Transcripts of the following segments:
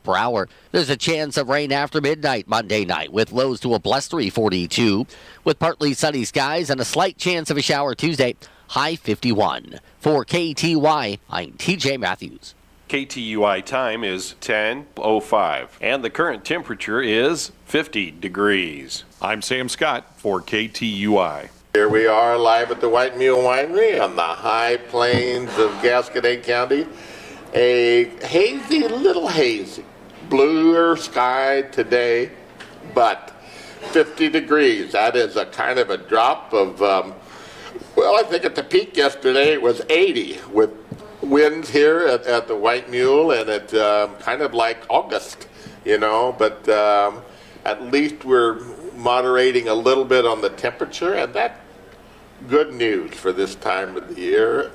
per hour. There's a chance of rain after midnight Monday night with lows to a blustery 42, with partly sunny skies and a slight chance of a shower Tuesday, high 51. For KTUI, I'm TJ Matthews. KTUI time is 10:05, and the current temperature is 50 degrees. I'm Sam Scott for KTUI. Here we are live at the White Mule Winery on the high plains of Gasconade County. A little hazy, bluer sky today, but 50 degrees. That is a kind of a drop of, I think at the peak yesterday it was 80 with winds here at the White Mule, and it's kind of like August, but at least we're moderating a little bit on the temperature, and that's good news for this time of the year,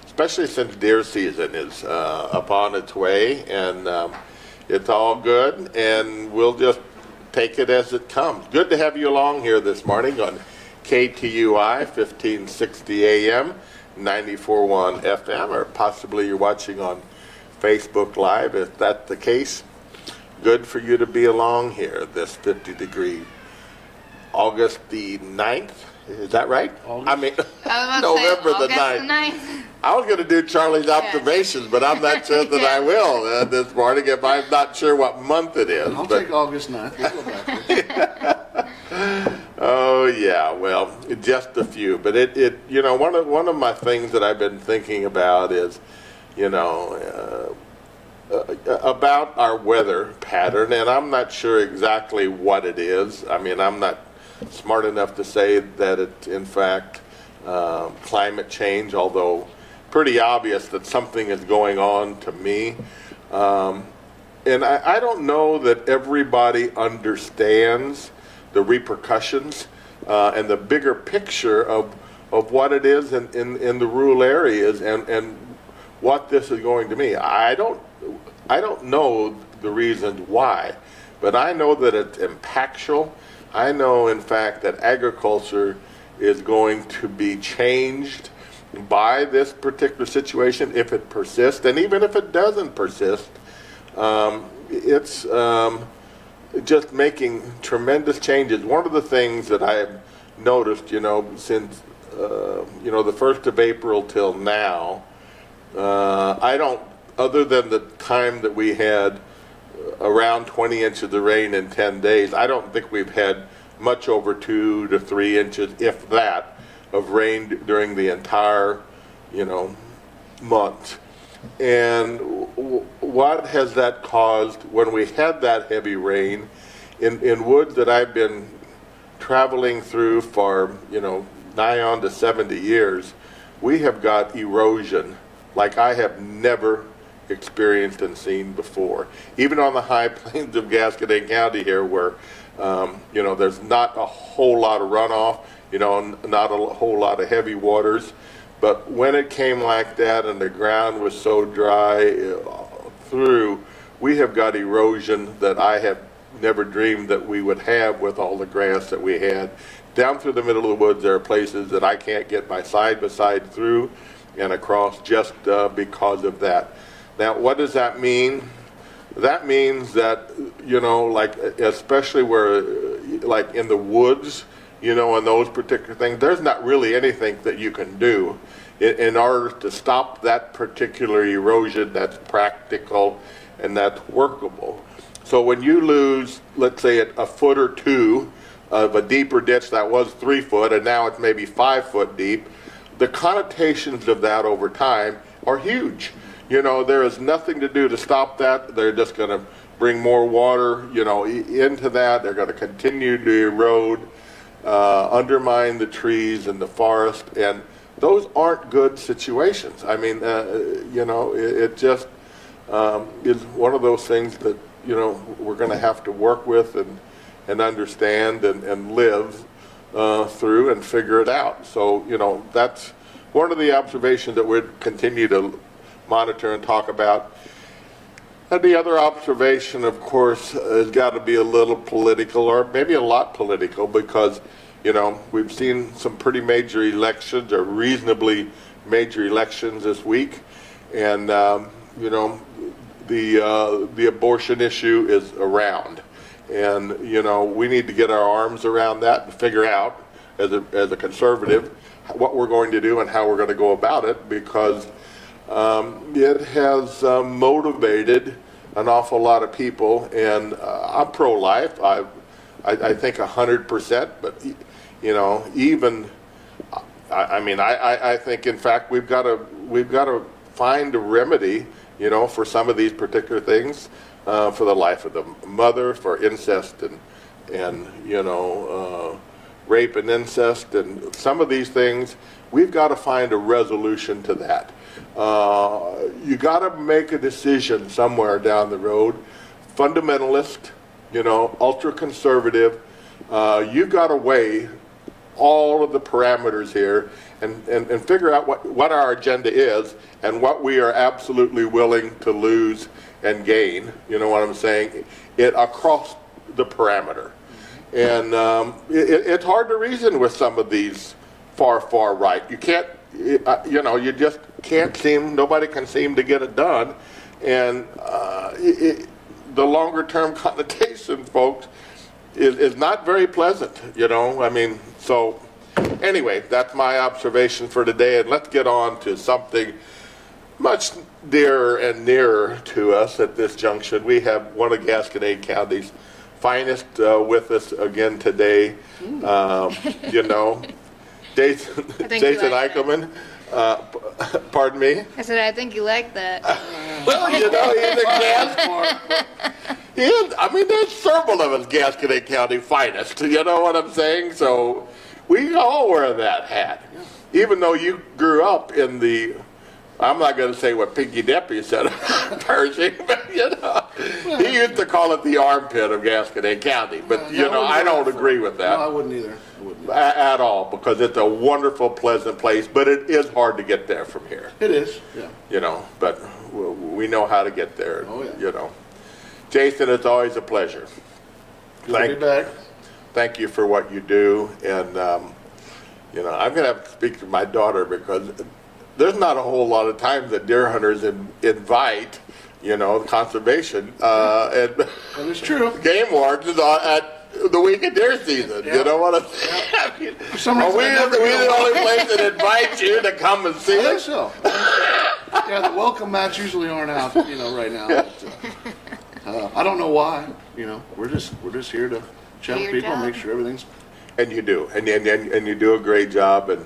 especially since deer season is upon its way, and it's all good, and we'll just take it as it comes. Good to have you along here this morning on KTUI 1560 AM, 94.1 FM, or possibly you're watching on Facebook Live. If that's the case, good for you to be along here this 50 degree August the 9th. Is that right? November the 9th. I was going to do Charlie's observations, but I'm not sure that I will this morning if I'm not sure what month it is. I'll take August 9th. We'll go backwards. Oh, yeah, well, just a few. But one of my things that I've been thinking about is, about our weather pattern, and I'm not sure exactly what it is. I mean, I'm not smart enough to say that it's in fact climate change, although pretty obvious that something is going on to me. And I don't know that everybody understands the repercussions and the bigger picture of what it is in the rural areas and what this is going to mean. I don't know the reasons why, but I know that it's impactful. I know, in fact, that agriculture is going to be changed by this particular situation if it persists, and even if it doesn't persist, it's just making tremendous changes. One of the things that I have noticed, since the 1st of April till now, I don't, other than the time that we had around 20 inches of rain in 10 days, I don't think we've had much over 2 to 3 inches, if that, of rain during the entire, month. And what has that caused when we had that heavy rain in woods that I've been traveling through for, nigh on to 70 years? We have got erosion like I have never experienced and seen before. Even on the high plains of Gasconade County here, where there's not a whole lot of runoff, not a whole lot of heavy waters, but when it came like that and the ground was so dry through, we have got erosion that I have never dreamed that we would have with all the grass that we had. Down through the middle of the woods, there are places that I can't get my side-by-side through and across just because of that. Now, what does that mean? That means that, especially where, like in the woods, and those particular things, there's not really anything that you can do in order to stop that particular erosion that's practical and that's workable. So when you lose, let's say, a foot or two of a deeper ditch that was 3 foot and now it's maybe 5 foot deep, the connotations of that over time are huge. There is nothing to do to stop that. They're just going to bring more water, into that. They're going to continue to erode, undermine the trees and the forest, and those aren't good situations. I mean, it just is one of those things that, we're going to have to work with and understand and live through and figure it out. So, that's one of the observations that we'll continue to monitor and talk about. And the other observation, of course, has got to be a little political, or maybe a lot political, because, we've seen some pretty major elections, or reasonably major elections this week. And, the abortion issue is around. And, you know, we need to get our arms around that and figure out, as a conservative, what we're going to do and how we're going to go about it, because it has motivated an awful lot of people. And I'm pro-life. I think 100%, but, you know, even, I think, in fact, we've got to find a remedy, you know, for some of these particular things, for the life of the mother, for incest and you know, rape and incest, and some of these things. We've got to find a resolution to that. You got to make a decision somewhere down the road. Fundamentalist, you know, ultra conservative. You've got to weigh all of the parameters here and figure out what our agenda is and what we are absolutely willing to lose and gain, you know what I'm saying, it across the parameter. And it's hard to reason with some of these far right. You can't, you know, you just can't nobody can seem to get it done. And the longer term connotation, folks, is not very pleasant, you know. I mean, so anyway, that's my observation for today, and let's get on to something much dearer and nearer to us at this junction. We have one of Gasconade County's finest with us again today. You know, Jason Eichelman. Pardon me? I said, I think you like that. Well, you know, he's a I mean, there's several of us Gasconade County finest, you know what I'm saying? So we all wear that hat. Even though you grew up in the, I'm not going to say what Pinky Deppy said about Pershing, but, you know, he used to call it the armpit of Gasconade County. But, you know, I don't agree with that. No, I wouldn't either. At all, because it's a wonderful, pleasant place, but it is hard to get there from here. It is, yeah. You know, but we know how to get there. Oh, yeah. You know. Jason, it's always a pleasure. Good to be back. Thank you for what you do. And, you know, I'm going to have to speak to my daughter, because there's not a whole lot of times that deer hunters invite, you know, conservation and That is true. game wardens at the week of deer season. Yeah. You know what I'm saying? I mean, For some reason, we the only place that invites you to come and see I think us. so. Yeah, the welcome mats usually aren't out, you know, right now. But, I don't know why. You know, we're just here to chat with your people, job. make sure everything's. And you do, and you do a great job, and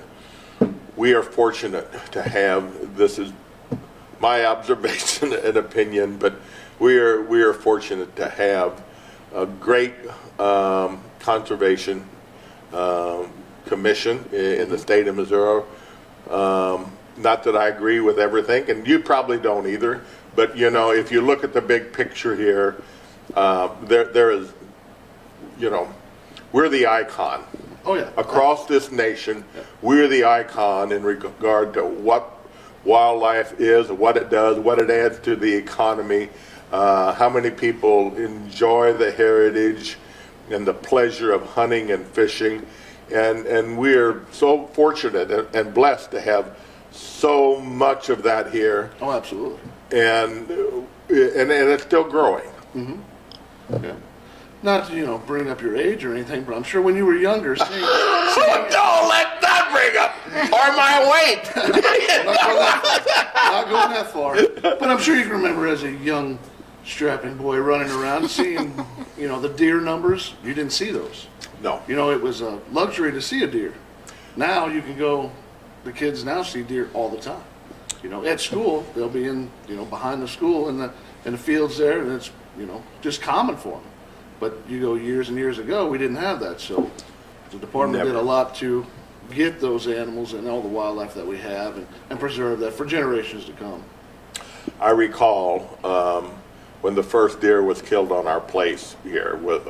we are fortunate to have, this is my observation and opinion, but we are fortunate to have a great conservation commission in the state of Missouri. Not that I agree with everything, and you probably don't either, but, you know, if you look at the big picture here, there is, you know, we're the icon. Oh, yeah. Across this nation, we're the icon in regard to what wildlife is, what it does, what it adds to the economy, how many people enjoy the heritage and the pleasure of hunting and fishing. And we're so fortunate and blessed to have so much of that here. Oh, absolutely. And it's still growing. Yeah. Not to, you know, bring up your age or anything, but I'm sure when you were younger, Don't let that bring up, or my weight. not going that far. But I'm sure you can remember as a young, strapping boy running around seeing, you know, the deer numbers. You didn't see those. No. You know, it was a luxury to see a deer. Now you can go, the kids now see deer all the time. You know, at school, they'll be in, you know, behind the school in the fields there, and it's, you know, just common for them. But you go years and years ago, we didn't have that. So the department did a lot to get those animals and all the wildlife that we have and preserve that for generations to come. I recall when the first deer was killed on our place here with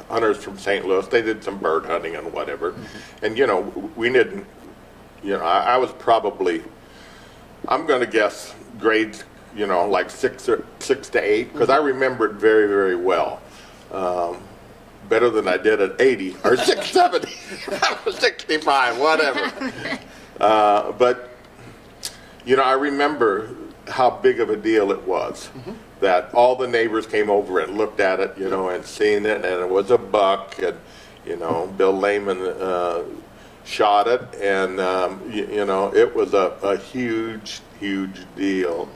hunters from St. Louis. They did some bird hunting and whatever. And, you know, we didn't, you know, I was probably, I'm going to guess grades, you know, like 6 to 8, because I remember it very, very well. Better than I did at 80 or 670 or 65, whatever. But, you know, I remember how big of a deal it was that all the neighbors came over and looked at it, you know, and seen it, and it was a buck, and, you know, Bill Lehman shot it, and, you know, it was a huge, huge deal.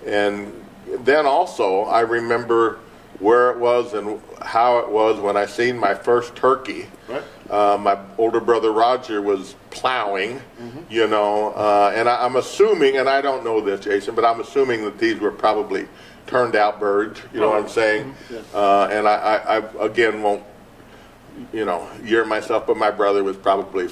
And then also, I remember where it was and how it was when I seen my first turkey. Right. My older brother Roger was plowing, you know, and I'm assuming, and I don't know this, Jason, but I'm assuming that these were probably turned out birds, you know what I'm saying? And I again won't, you know, year myself, but my brother was probably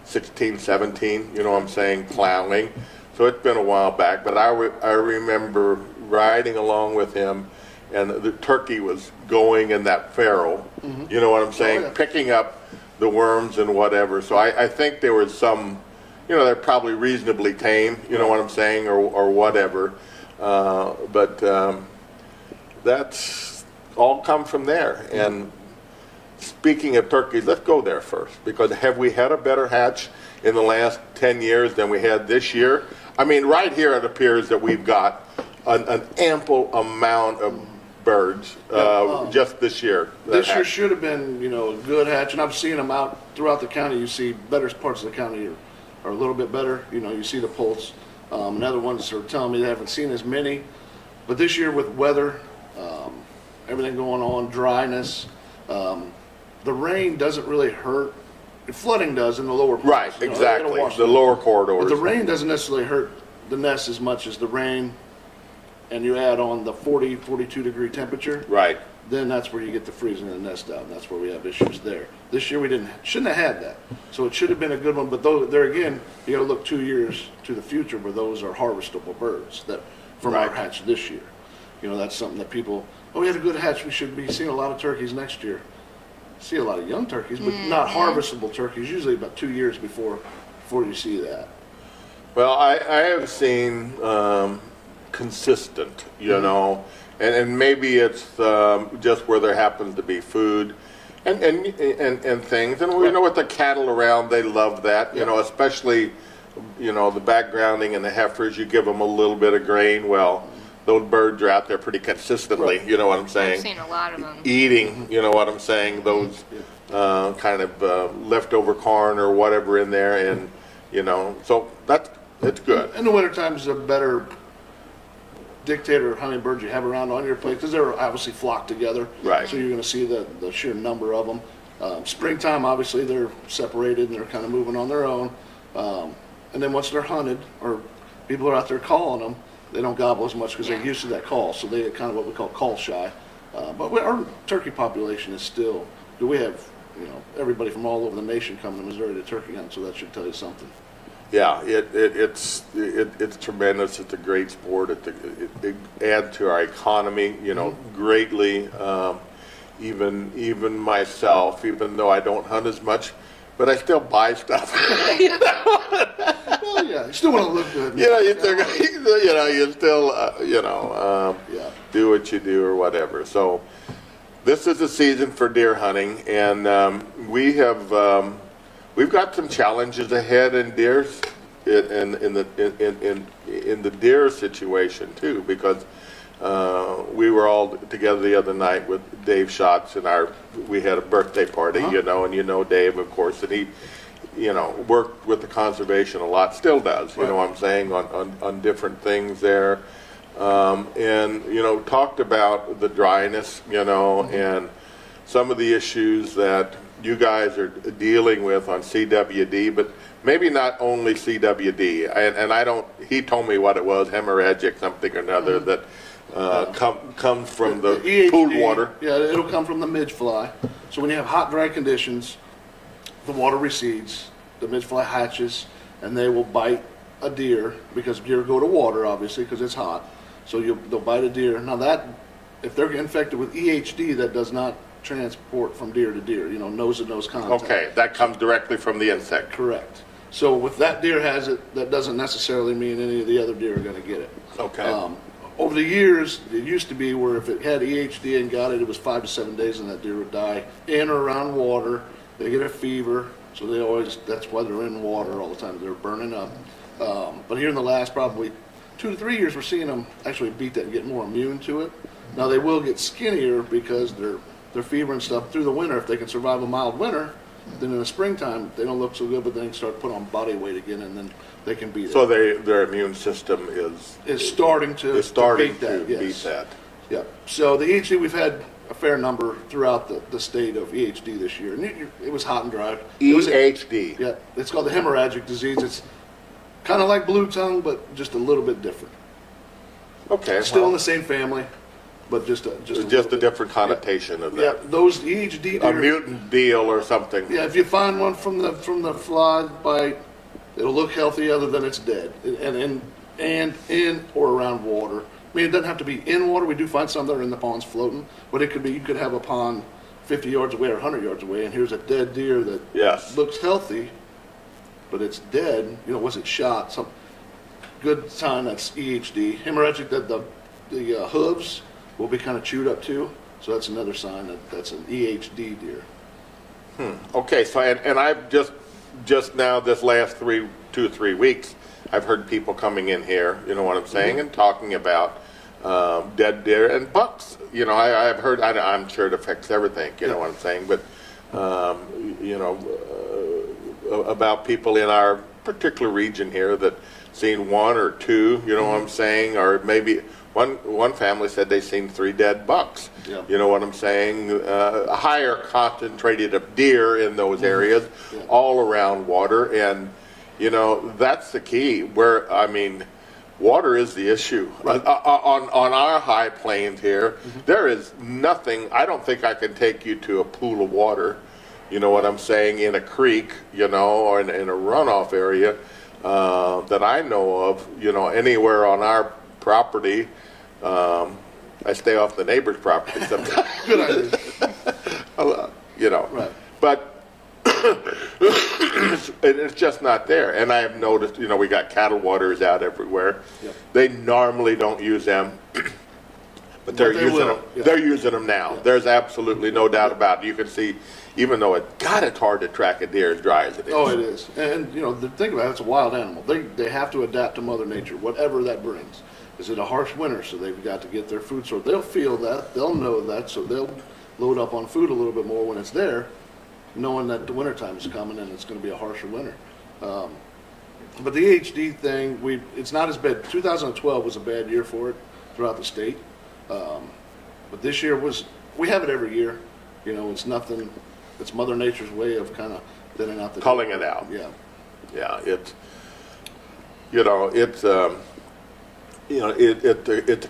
16, 17, you know what I'm saying, plowing. So it's been a while back, but I remember riding along with him, and the turkey was going in that farrow, you know what I'm saying, picking up the worms and whatever. So I think there was some, you know, they're probably reasonably tame, you know what I'm saying, or whatever. But that's all come from there. And speaking of turkeys, let's go there first, because have we had a better hatch in the last 10 years than we had this year? I mean, right here it appears that we've got an ample amount of birds just this year. This year should have been, you know, a good hatch, and I've seen them out throughout the county. You see better parts of the county are a little bit better. You know, you see the poults. And other ones are telling me they haven't seen as many. But this year with weather, everything going on, dryness, the rain doesn't really hurt. Flooding does in the lower parts. Right, you know, exactly, it'll wash the them. lower corridors. But the rain doesn't necessarily hurt the nest as much as the rain, and you add on the 40, 42 degree temperature. Right. Then that's where you get the freezing of the nest out, and that's where we have issues there. This year we shouldn't have had that, so it should have been a good one. But there again, you got to look 2 years to the future where those are harvestable birds that from our hatch this year. You know, that's something that people, we had a good hatch, we should be seeing a lot of turkeys next year. See a lot of young turkeys, but not harvestable turkeys. Usually about 2 years before you see that. Well, I have seen consistent, you know, and maybe it's just where there happens to be food and things. And we know with the cattle around, they love that, you know, especially, you know, the backgrounding and the heifers, you give them a little bit of grain. Well, those birds are out there pretty consistently, you know what I'm saying? I've seen a lot of them. Eating, you know what I'm saying, those kind of leftover corn or whatever in there, and, you know, so it's good. In the wintertime is a better dictator of how many birds you have around on your plate, because they're obviously flocked together. Right. So you're going to see the sheer number of them. Springtime, obviously, they're separated and they're kind of moving on their own. And then once they're hunted, or people are out there calling them, they don't gobble as much because they're used to that call. So they kind of what we call call shy. But our turkey population is still, we have, you know, everybody from all over the nation coming to Missouri to turkey hunt, so that should tell you something. Yeah, it's tremendous. It's a great sport. It adds to our economy, you know, greatly. Even myself, even though I don't hunt as much, but I still buy stuff. You know? Well, yeah, you still want to look good. You know, you still do what you do or whatever. So this is the season for deer hunting, and we've got some challenges ahead in deers, in the deer situation too, because we were all together the other night with Dave Schatz, and we had a birthday party, you know, and you know Dave, of course, and he, you know, worked with the conservation a lot, still does, you know what I'm saying, on different things there, and, you know, talked about the dryness, you know, and some of the issues that you guys are dealing with on CWD, but maybe not only CWD, and I don't, he told me what it was, hemorrhagic something or another, that comes from the EHD, pooled water. Yeah, it'll come from the midge fly. So when you have hot, dry conditions, the water recedes, the midge fly hatches, and they will bite a deer, because deer go to water, obviously, because it's hot. So they'll bite a deer. Now that, if they're infected with EHD, that does not transport from deer to deer, you know, nose-to-nose contact. Okay, that comes directly from the insect. Correct. So if that deer has it, that doesn't necessarily mean any of the other deer are going to get it. Okay. Over the years, it used to be where if it had EHD and got it, it was 5 to 7 days and that deer would die in or around water. They get a fever, so that's why they're in water all the time. They're burning up. But here in the last probably 2 to 3 years, we're seeing them actually beat that and get more immune to it. Now they will get skinnier because their fever and stuff through the winter. If they can survive a mild winter, then in the springtime they don't look so good, but then they can start putting on body weight again, and then they can beat it. So their immune system is starting to beat that. beat that. Yeah. So the EHD, we've had a fair number throughout the state of EHD this year, and it was hot and dry. EHD. Yeah, it's called the hemorrhagic disease. It's kind of like blue tongue, but just a little bit different. Okay. Still in well, the same family, but just a different connotation of that. Yeah, those EHD deer. A mutant deal or something. Yeah, if you find one from the fly bite, it'll look healthy other than it's dead, and in or around water. I mean, it doesn't have to be in water. We do find some that are in the ponds floating, but it could be. You could have a pond 50 yards away or 100 yards away, and here's a dead deer that Yes. looks healthy, but it's dead. You know, was it shot? Some good sign that's EHD. Hemorrhagic, that the hooves will be kind of chewed up too, so that's another sign that that's an EHD deer. Okay, so and I've just now this last 2 or 3 weeks, I've heard people coming in here, you know what I'm saying, and talking about dead deer and bucks. You know, I've heard. I'm sure it affects everything. You know what I'm saying, but you know about people in our particular region here that seen 1 or 2. You know what I'm saying, or maybe. One family said they seen 3 dead bucks. Yeah. You know what I'm saying? Higher concentrated of deer in those areas, all around water, and you know that's the key. Where I mean, water is the issue. Right. On our high plains here, there is nothing. I don't think I can take you to a pool of water. You know what I'm saying? In a creek, you know, or in a runoff area that I know of. You know, anywhere on our property. I stay off the neighbor's property sometimes. Good idea. You know, Right. but it's just not there. And I have noticed, you know, we got cattle waters out everywhere. Yep. They normally don't use them, but they're they using will, them. yeah. They're using them now. Yeah. There's absolutely no doubt about it. You can see, even though it's hard to track a deer as dry as it is. Oh, it is. And you know, the thing about it, it's a wild animal. They have to adapt to Mother Nature, whatever that brings. Is it a harsh winter, so they've got to get their food source. They'll feel that, they'll know that, so they'll load up on food a little bit more when it's there, knowing that the wintertime is coming and it's going to be a harsher winter. But the EHD thing, it's not as bad. 2012 was a bad year for it throughout the state. But this year we have it every year. You know, it's nothing, it's Mother Nature's way of kind of thinning out the... Culling it out. Yeah. Yeah, it's, you know, it's a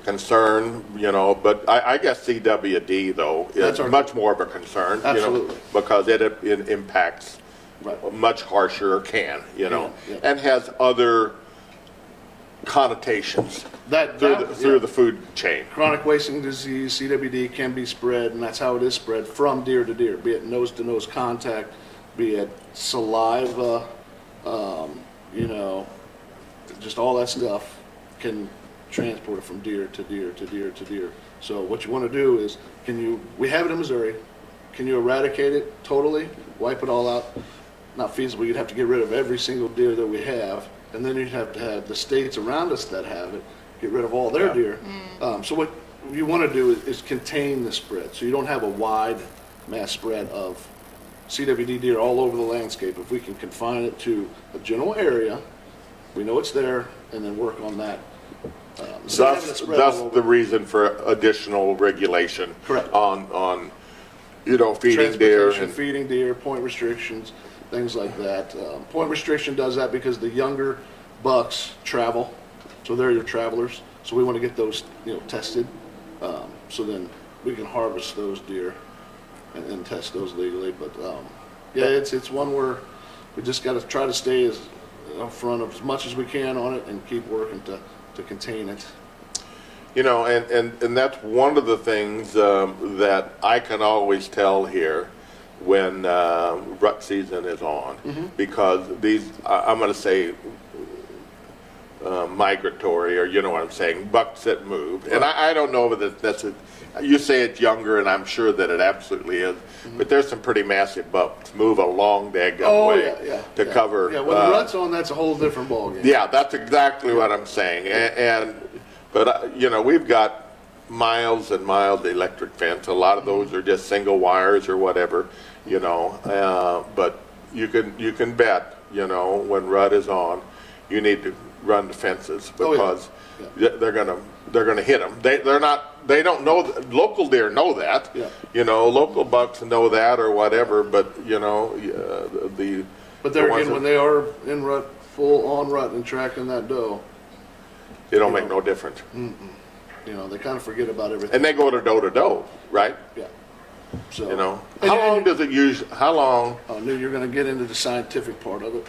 concern, you know, but I guess CWD, though, is much more of a concern, Absolutely. you know, because it impacts Right. much harsher, you know, Yeah. and has other connotations through the food chain. Chronic wasting disease, CWD, can be spread, and that's how it is spread from deer to deer, be it nose-to-nose contact, be it saliva, you know, just all that stuff can transport it from deer to deer to deer to deer. So what you want to do is, we have it in Missouri, can you eradicate it totally, wipe it all out? Not feasible. You'd have to get rid of every single deer that we have, and then you'd have to have the states around us that have it get rid of all their deer. So what you want to do is contain the spread, so you don't have a wide mass spread of CWD deer all over the landscape. If we can confine it to a general area, we know it's there, and then work on that. Thus the reason for additional regulation. Correct. On you know, feeding deer and feeding deer, point restrictions, things like that. Point restriction does that because the younger bucks travel, so they're your travelers. So we want to get those, you know, tested, so then we can harvest those deer and test those legally. But yeah, it's one where we just got to try to stay as up front of as much as we can on it and keep working to contain it. you know, and that's one of the things that I can always tell here when rut season is on, because I'm going to say migratory, or you know what I'm saying, bucks that move. And I don't know that that's a, you say it's younger, and I'm sure that it absolutely is, but there's some pretty massive bucks move a long daggum way to cover. Yeah, when the rut's on, that's a whole different ballgame. Yeah, that's exactly what I'm saying. But you know, we've got miles and miles of electric fence. A lot of those are just single wires or whatever, you know. But you can bet, you know, when rut is on, you need to run the fences because they're gonna hit them. They don't know. Local deer know that. Yeah. You know, local bucks know that or whatever. But you know, But there again, when they are in rut, full on rut and tracking that doe, it don't make no difference. You know, they kind of forget about everything. And they go to doe, right? Yeah. So you know, how long does it use? How long? I knew you were going to get into the scientific part of it.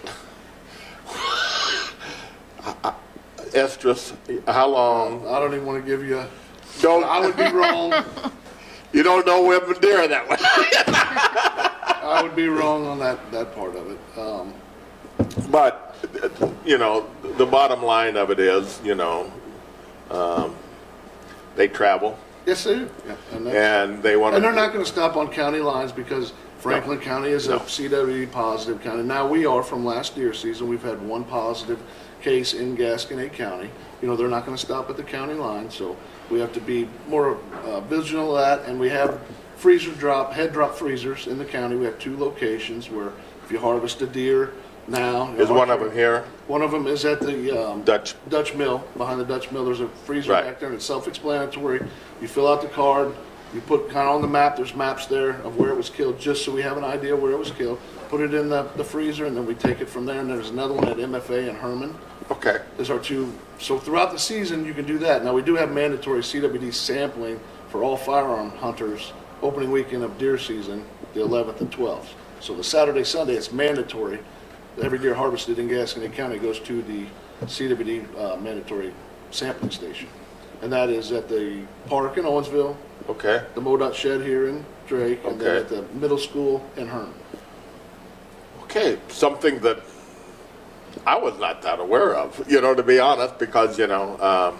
Estrus, how long? I don't even want to give you. I would be wrong. You don't know women deer that way. I would be wrong on that part of it. But you know, the bottom line of it is, you know, they travel. Yes, they do. Yeah. And they want. And they're not going to stop on county lines because Franklin County is a CWD positive county. Now we are from last deer season. We've had one positive case in Gasconade County. You know, they're not going to stop at the county line, so we have to be more vigilant of that. And we have head drop freezers in the county. We have 2 locations where if you harvest a deer now. Is one of them here? One of them is at the Dutch Mill. Behind the Dutch Mill, there's a freezer back there, and it's self-explanatory. You fill out the card. You put kind of on the map. There's maps there of where it was killed, just so we have an idea where it was killed. Put it in the freezer, and then we take it from there. And there's another one at MFA in Herman. Okay. There's our 2. So throughout the season, you can do that. Now we do have mandatory CWD sampling for all firearm hunters. Opening weekend of deer season, the 11th and 12th. So the Saturday, Sunday, it's mandatory. Every deer harvested in Gasconade County goes to the CWD mandatory sampling station. And that is at the park in Owensville, the MoDOT shed here in Drake, and then at the middle school in Herman. Okay, something that I was not that aware of, you know, to be honest, because, you know,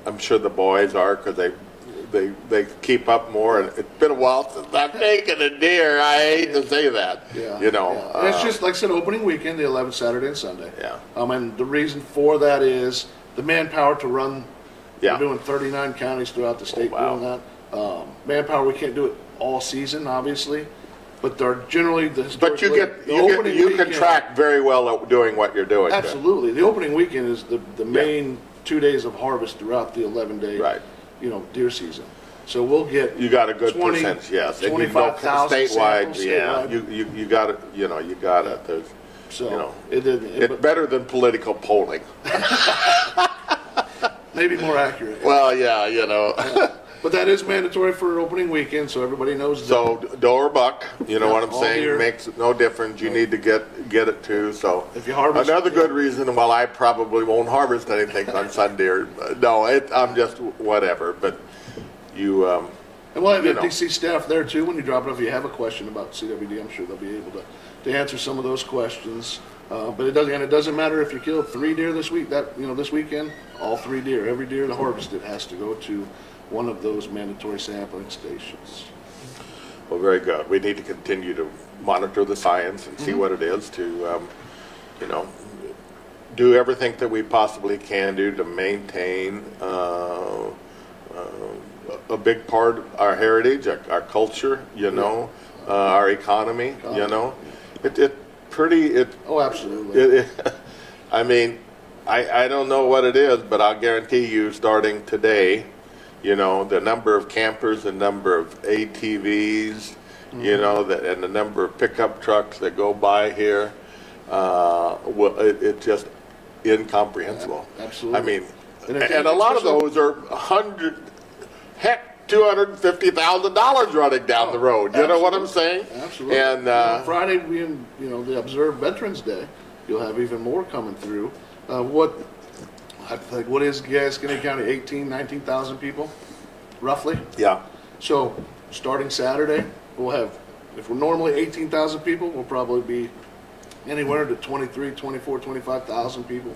I'm sure the boys are, because they keep up more, and it's been a while since I've taken a deer. I hate to say that, you know. And it's just, like I said, opening weekend, the 11th, Saturday and Sunday. Yeah. And the reason for that is the manpower to run. We're doing 39 counties throughout the state doing that. Manpower, we can't do it all season, obviously, but they're generally the. But you can track very well at doing what you're doing. Absolutely, the opening weekend is the main 2 days of harvest throughout the 11-day, you know, deer season. So we'll get. You got a good percentage, yes. 25,000 statewide, statewide. You got it. You know, you got it. There's, so you know, it's better than political polling. Maybe more accurate. Well, yeah, you know. But that is mandatory for opening weekend, so everybody knows that. So doe or buck, you know what I'm saying, year. Makes no difference. You need to get it too. So if you harvest, another good reason why I probably won't harvest anything on Sunday. No, I'm just whatever. But you. And we'll have DC staff there too when you drop it off. If you have a question about CWD, I'm sure they'll be able to answer some of those questions. But it doesn't matter if you kill 3 deer this week. This weekend, all 3 deer, every deer that harvested has to go to one of those mandatory sampling stations. Well, very good. We need to continue to monitor the science and see what it is to, you know, do everything that we possibly can do to maintain a big part of our heritage, our culture, you know, our economy, you know. Oh, absolutely. I mean, I don't know what it is, but I'll guarantee you starting today, you know, the number of campers, the number of ATVs, you know, and the number of pickup trucks that go by here, it's just incomprehensible. Yeah, absolutely. I mean, and a lot of those are $250,000 running down the road. You know what I'm saying? Absolutely. And Friday being, you know, the Observe Veterans Day, you'll have even more coming through. What is Gasconade County? 19,000 people, roughly. Yeah. So starting Saturday, we'll have, if we're normally 18,000 people, we'll probably be anywhere to 23, 24, 25,000 people.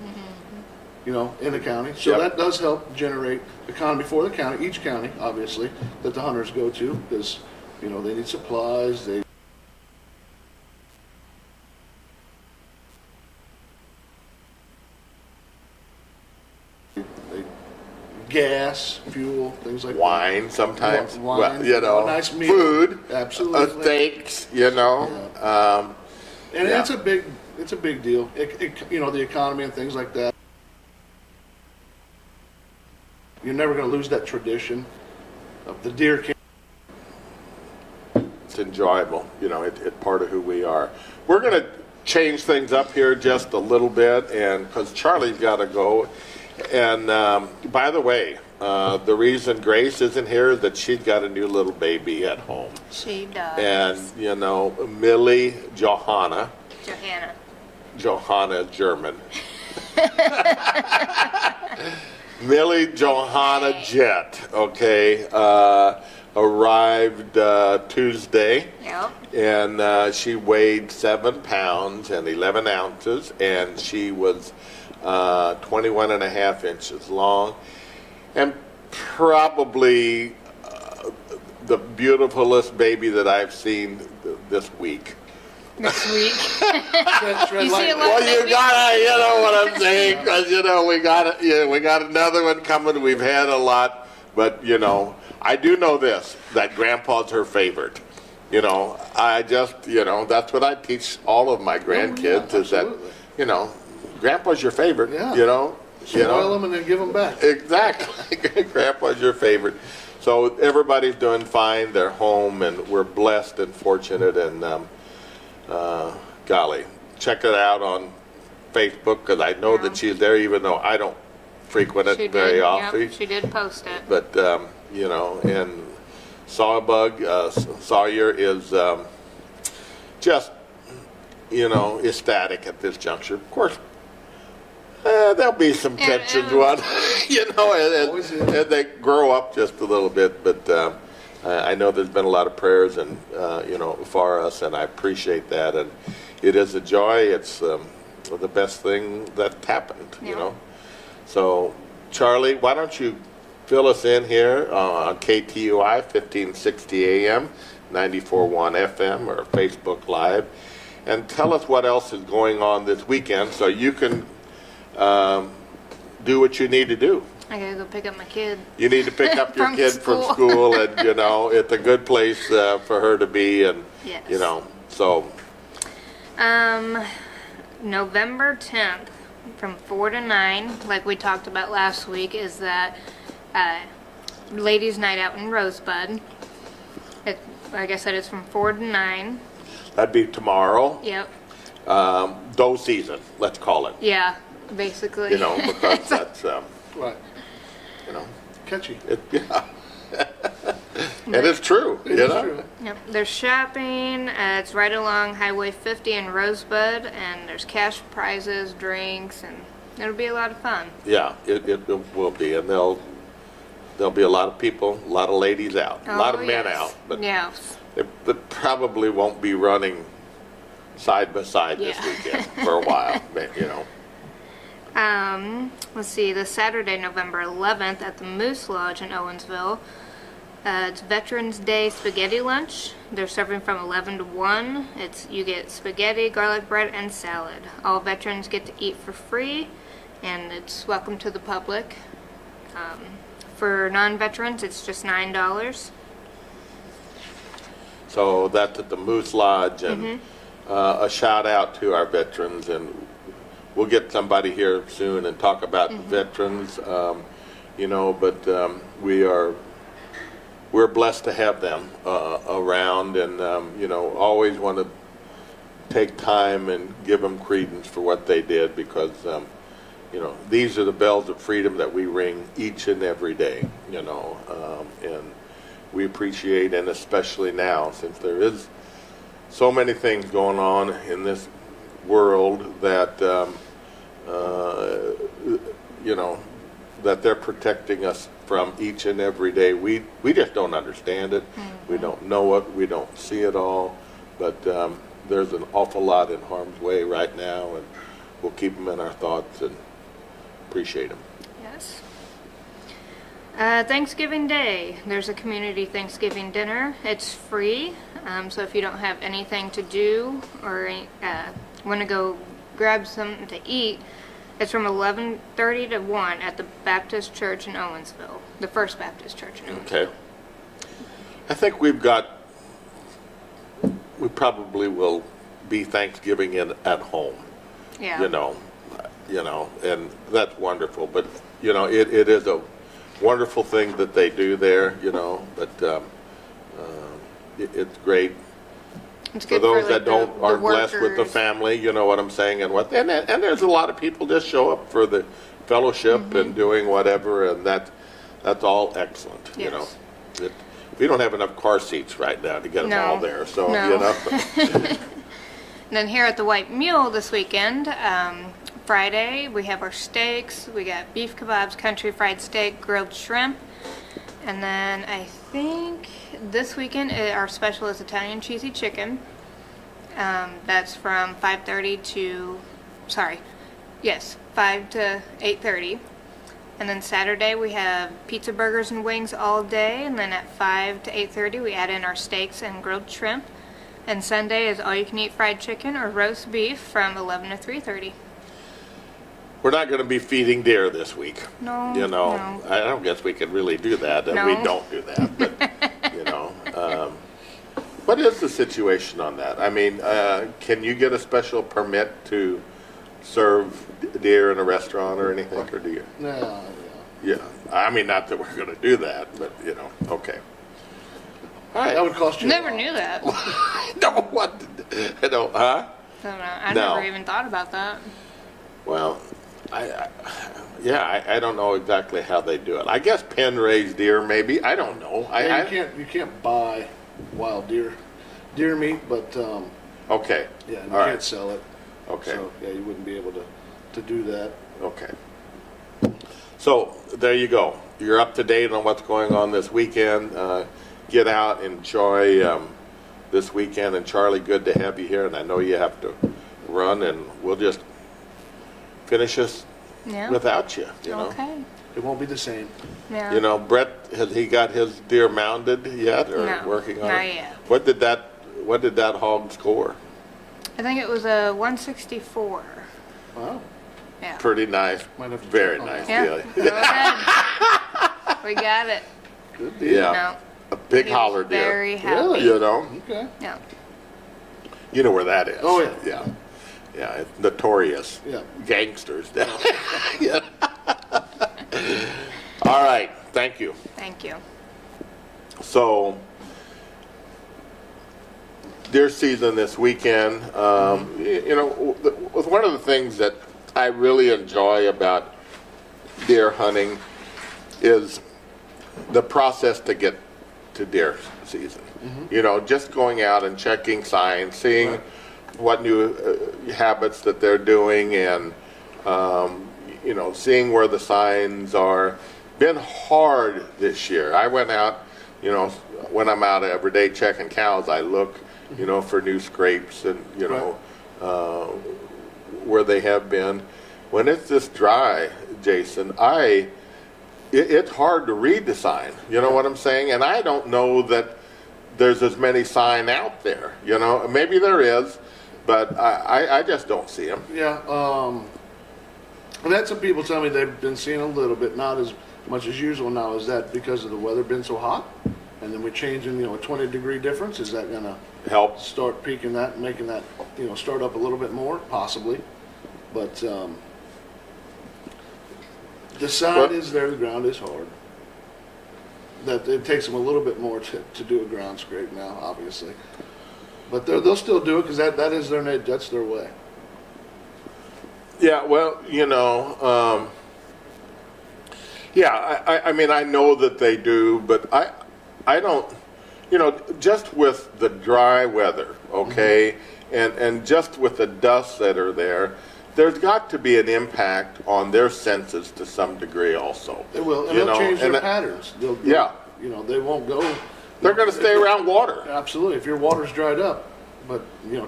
in the county. So Yep. that does help generate economy for the county, each county, obviously, that the hunters go to, because, they need supplies, they gas, fuel, things like that. Wine sometimes, Wine, well, a nice meal. food, Absolutely. steaks, And Yeah. it's a big deal. The economy and things like that. You're never going to lose that tradition of the deer camp. it's enjoyable. It's part of who we are. We're going to change things up here just a little bit, and because Charlie's got to go. And by the way, the reason Grace isn't here is that she's got a new little baby at home. She does. And, Millie Johanna is German. Millie Johanna Jett, okay, arrived Tuesday. Yep. And she weighed 7 pounds and 11 ounces, and she was 21 and a half inches long, and probably the beautifulest baby that I've seen this week. This week. Tread You see lightly. a lot Well, of you babies? gotta, what I'm saying, because we got another one coming. We've had a lot, but I do know this, that Grandpa's her favorite. I just, that's what I teach all of my grandkids is that, absolutely. Grandpa's your favorite. Yeah. Spoil them and then give them back. Exactly. Grandpa's your favorite. So everybody's doing fine. They're home, and we're blessed and fortunate. And golly, check it out on Facebook, because I know that she's there, even though I don't frequent it She very did. often. Yep, she did post it. But and Sawyer is just ecstatic at this juncture. Of course, there'll be some tensions, as they grow up just a little bit. But I know there's been a lot of prayers and for us, and I appreciate that. And it is a joy. It's the best thing that happened. Yeah. So, Charlie, why don't you fill us in here on KTUI 1560 AM, 94.1 FM, or Facebook Live, and tell us what else is going on this weekend so you can do what you need to do. I gotta go pick up my kid. You need to pick up your From kid from school. school, and it's a good place for her to be, and Yes. so November 10th from 4 to 9, like we talked about last week, is that ladies' night out in Rosebud. Like I said, it's from 4 to 9. that'd be tomorrow. Yep. Doe season, let's call it. Yeah, basically. Because that's Right. you know, Catchy. yeah. And it's true, It is true. Yep. There's shopping. It's right along Highway 50 in Rosebud, and there's cash prizes, drinks, and it'll be a lot of fun. Yeah, it will be, and there'll be a lot of people, a lot of ladies out, a lot of men yes. out, but Yes. they probably won't be running side by side this Yeah. weekend for a while, but, Let's see, the Saturday, November 11th at the Moose Lodge in Owensville. It's Veterans Day spaghetti lunch. They're serving from 11 to 1. You get spaghetti, garlic bread, and salad. All veterans get to eat for free, and it's welcome to the public. For non-veterans, it's just $9. So that's at the Moose Lodge, and a shout out to our veterans, and we'll get somebody here soon and talk about the veterans, but we're blessed to have them around, and always want to take time and give them credence for what they did, because these are the bells of freedom that we ring each and every day, and we appreciate, and especially now, since there is so many things going on in this world that that they're protecting us from each and every day. We just don't understand it. We don't know it. We don't see it all. But there's an awful lot in harm's way right now, and we'll keep them in our thoughts. And appreciate them. Yes. Thanksgiving Day, there's a community Thanksgiving dinner. It's free, so if you don't have anything to do or want to go grab something to eat, it's from 11:30 to 1 at the Baptist Church in Owensville, the First Baptist Church in Owensville. Okay. I think we probably will be Thanksgiving at home. Yeah. You know, and that's wonderful. But it is a wonderful thing that they do there. But it's great. It's For good those like, that aren't blessed with the workers. family, you know what I'm saying, and there's a lot of people just show up for the fellowship and doing whatever, and that's all excellent. Yes. We don't have enough car seats right now to get them No. all there, so No. And then here at the White Mule this weekend, Friday, we have our steaks. We got beef kebabs, country fried steak, grilled shrimp. And then I think this weekend our special is Italian cheesy chicken. That's from 5 to 8:30. And then Saturday we have pizza, burgers, and wings all day. And then at 5 to 8:30 we add in our steaks and grilled shrimp. And Sunday is all-you-can-eat fried chicken or roast beef from 11 to 3:30. We're not going to be feeding deer this week. No, No. no. I don't guess we can really do that, and No. we don't do that. But, what is the situation on that? I mean, can you get a special permit to serve deer in a restaurant or anything, or do you? No, Yeah. I mean, not that we're going to do that, but, okay. All right. that would cost you. Never knew that. No, what? I don't, huh? I No. never even thought about that. Well, I don't know exactly how they do it. I guess pen raised deer, maybe. I don't know. You can't buy wild deer meat, but Okay. yeah, you All right. can't sell it. Okay. So yeah, you wouldn't be able to do that. Okay. So there you go. You're up to date on what's going on this weekend. Get out, enjoy this weekend. And Charlie, good to have you here. And I know you have to run, and we'll just finish this Yeah. without you. Okay. It won't be the same. Yeah. Brett, has he got his deer mounted yet, or No, working on not it? yet. What did that hog score? I think it was a 164. Wow. Yeah. Pretty nice. Might have to Very check on nice. Yeah. Yeah. Go ahead. We got it. Good deal. Yeah. No. A big He was holler deer. very happy. Really? Okay. Yeah. You know where that is. Oh, yeah. Yeah. Yeah, it's notorious. Yeah. Gangsters. Yeah. All right, thank you. Thank you. So, deer season this weekend, one of the things that I really enjoy about deer hunting is the process to get to deer season. Just going out and checking signs, seeing what new habits that they're doing, and seeing where the signs are. Been hard this year. I went out, when I'm out every day checking cows, I look, for new scrapes and where they have been. When it's this dry, Jason, it's hard to read the sign. You know what I'm saying? And I don't know that there's as many sign out there. Maybe there is, but I just don't see them. Yeah. I've had some people tell me they've been seeing a little bit, not as much as usual now. Is that because of the weather being so hot? And then we're changing, a 20-degree difference. Is that going to Help. start peaking that and making that, start up a little bit more? Possibly. But the sign is there, the ground is hard. That it takes them a little bit more to do a ground scrape now, obviously. But they'll still do it because that is that's their way. Yeah, well, I mean, I know that they do, but I don't, just with the dry weather, okay, and just with the dust that are there's got to be an impact on their senses to some degree also. They will, and they'll change their patterns. Yeah. They won't go. They're going to stay around water. Absolutely. If your water's dried up, but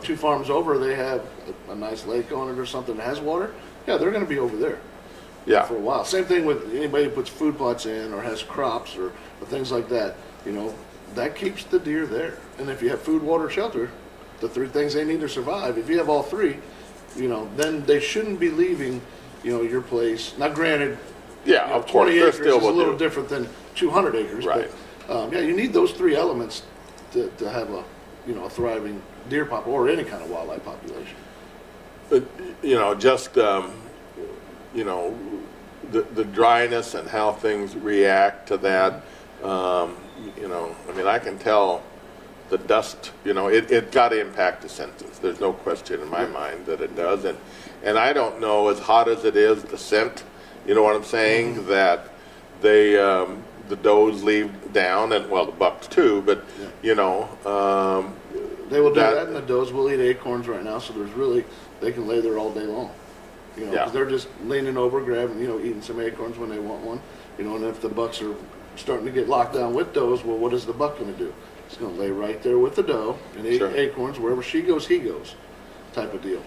2 farms over, they have a nice lake on it or something that has water. Yeah, they're going to be over there. Yeah. for a while. Same thing with anybody who puts food plots in or has crops or things like that. That keeps the deer there. And if you have food, water, shelter, the 3 things they need to survive, if you have all 3, then they shouldn't be leaving, your place. Now, granted, Yeah, of course, 20 there acres still is a will little do. different than 200 acres. Right. But, you need those 3 elements to have a thriving deer pop or any kind of wildlife population. But, just, the dryness and how things react to that, I can tell the dust, it got to impact the senses. There's no question in my mind that it does. And I don't know, as hot as it is, the scent, you know what I'm saying, that they, the does leave down, and well, the bucks too, but, They will do that, and the does will eat acorns right now, so they can lay there all day long. Yeah. Because they're just leaning over, grabbing, eating some acorns when they want one. And if the bucks are starting to get locked down with does, well, what is the buck going to do? He's going to lay right there with the doe and eat Sure. acorns. Wherever she goes, he goes, type of deal.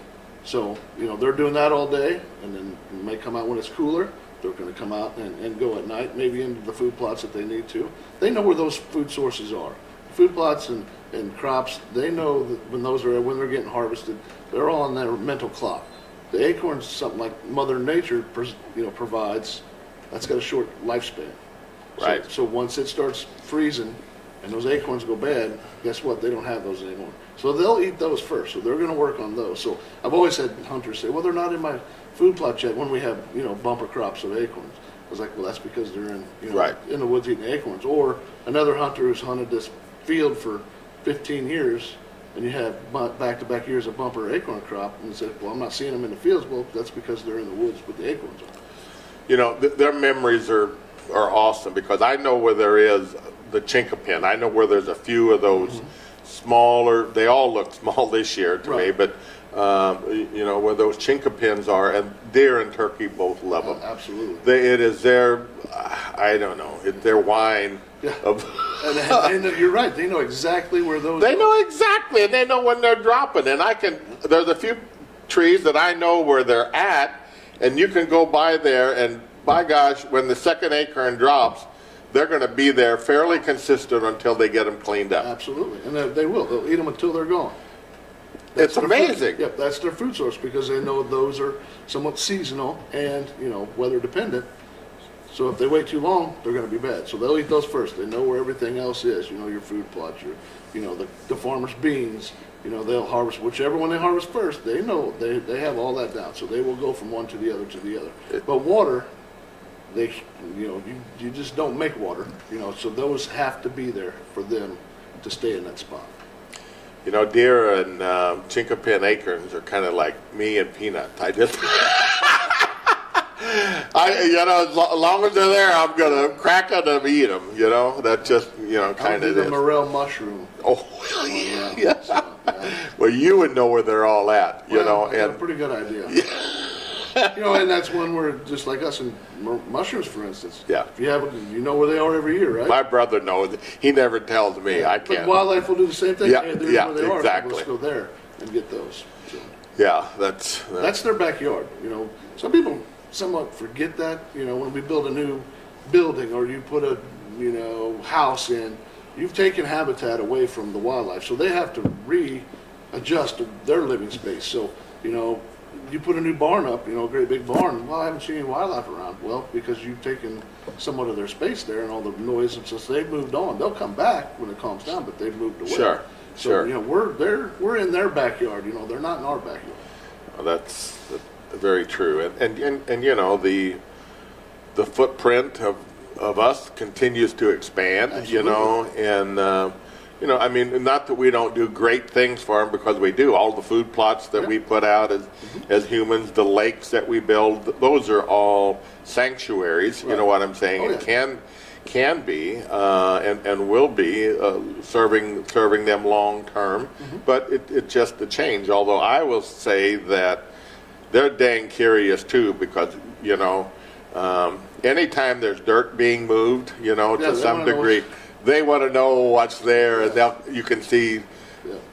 So, they're doing that all day, and then it may come out when it's cooler. They're going to come out and go at night, maybe into the food plots if they need to. They know where those food sources are. Food plots and crops, they know that when they're getting harvested, they're all on their mental clock. The acorn's something like Mother Nature, provides. That's got a short lifespan. Right. So once it starts freezing and those acorns go bad, guess what? They don't have those anymore. So they'll eat those first. So they're going to work on those. So I've always had hunters say, well, they're not in my food plot yet when we have, bumper crops of acorns. I was like, well, that's because they're in, Right. in the woods eating acorns. Or another hunter who's hunted this field for 15 years, and you have back-to-back years of bumper acorn crop, and said, well, I'm not seeing them in the fields. Well, that's because they're in the woods with the acorns on. Their memories are awesome, because I know where there is the chinkapin. I know where there's a few of those smaller, they all look small this year to me, Right. but where those chinkapins are, and deer and turkey both love them. Absolutely. It is their, I don't know, it's their wine Yeah. of. And you're right. They know exactly where those They are. know exactly, and they know when they're dropping. And there's a few trees that I know where they're at, and you can go by there, and by gosh, when the second acorn drops, they're going to be there fairly consistent until they get them cleaned up. Absolutely. And they will. They'll eat them until they're gone. It's their amazing. Food. Yep, that's their food source, because they know those are somewhat seasonal and, weather dependent. So if they wait too long, they're going to be bad. So they'll eat those first. They know where everything else is. Your food plots, the farmer's beans. They'll harvest whichever one they harvest first. They know they have all that down. So they will go from one to the other to the other. But water, you just don't make water. So those have to be there for them to stay in that spot. Deer and chinkapin acorns are kind of like me and peanuts. I just, as long as they're there, I'm gonna crack them and eat them. That just, kind of the is. morel mushroom. Oh, well, yeah. Well, you would know where they're all at, I got a and pretty good idea. And that's one where, just like us in mushrooms, for instance. Yeah. If you know where they are every year, right? my brother knows. He never tells me. I But can't. wildlife will do the same thing. Yeah, Hey, there's yeah, where they are. exactly. Let's go there and get those. So Yeah, that's that's their backyard. Some people somewhat forget that. When we build a new building or you put a house in, you've taken habitat away from the wildlife, so they have to readjust their living space. So you put a new barn up, a great big barn. Well, I haven't seen any wildlife around. Well, because you've taken somewhat of their space there and all the noise, and so they've moved on. They'll come back when it calms down, but they've moved away. Sure, So sure. we're in their backyard. They're not in our backyard. That's very true. And the footprint of us continues to expand. Absolutely. And not that we don't do great things for them, because we do. All the food plots that we put out as humans, the lakes that we build, those are all sanctuaries. Right. You know what I'm saying? Oh, It yeah. can be and will be serving them long term. But it's just a change. Although I will say that they're dang curious too, because anytime there's dirt being moved, they to some wanna know degree, they want to know what's there, and you can see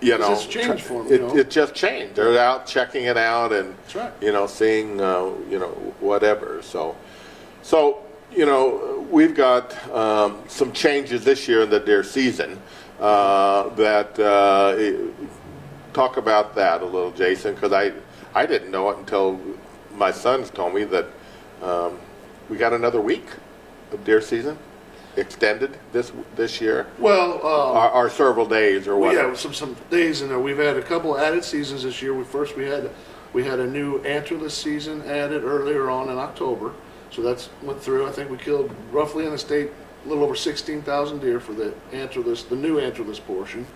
you know, It's changed for them, you know. it just changed. They're out checking it out and, That's right. you know, seeing, you know, whatever. So, you know, we've got some changes this year in the deer season talk about that a little, Jason, because I didn't know it until my sons told me that we got another week of deer season extended this year. Well, Our several days or whatever. yeah, some days in there. We've had a couple added seasons this year. We had a new antlerless season added earlier on in October. So that's went through. I think we killed roughly in the state a little over 16,000 deer for the new antlerless portion.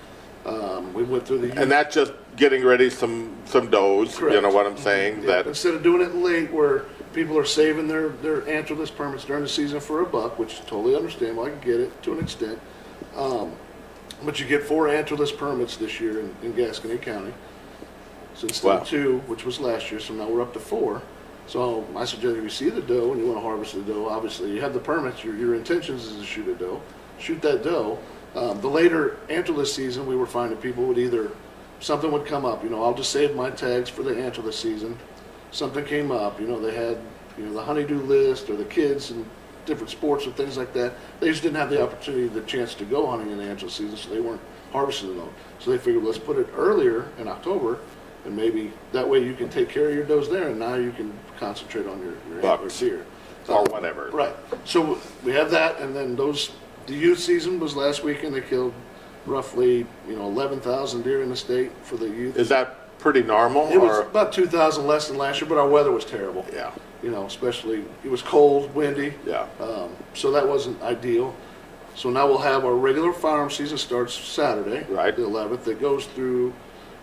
We went through the And that's just getting ready some does. Correct. You know what I'm saying? Yeah, That instead of doing it late where people are saving their antlerless permits during the season for a buck, which is totally understandable. I can get it to an extent. But you get 4 antlerless permits this year in Gasconade County. So instead Wow. of 2, which was last year, so now we're up to 4. So I suggest if you see the doe and you want to harvest the doe, obviously you have the permits, your intentions is to shoot a doe, shoot that doe. The later antlerless season, we were finding people would either, something would come up, you know, I'll just save my tags for the antlerless season. Something came up, you know, they had, you know, the honeydew list or the kids and different sports or things like that. They just didn't have the opportunity, the chance to go hunting in the antlerless season, so they weren't harvesting them. So they figured, let's put it earlier in October, and maybe that way you can take care of your does there, and now you can concentrate on your Bucks. antler deer. or whatever. Right. So we have that, and then the youth season was last weekend. They killed roughly, you know, 11,000 deer in the state for the youth. Is that pretty normal? It was or? about 2,000 less than last year, but our weather was terrible. Yeah. You know, especially, it was cold, windy. Yeah. So that wasn't ideal. So now we'll have our regular firearm season starts Saturday, Right. the 11th. It goes through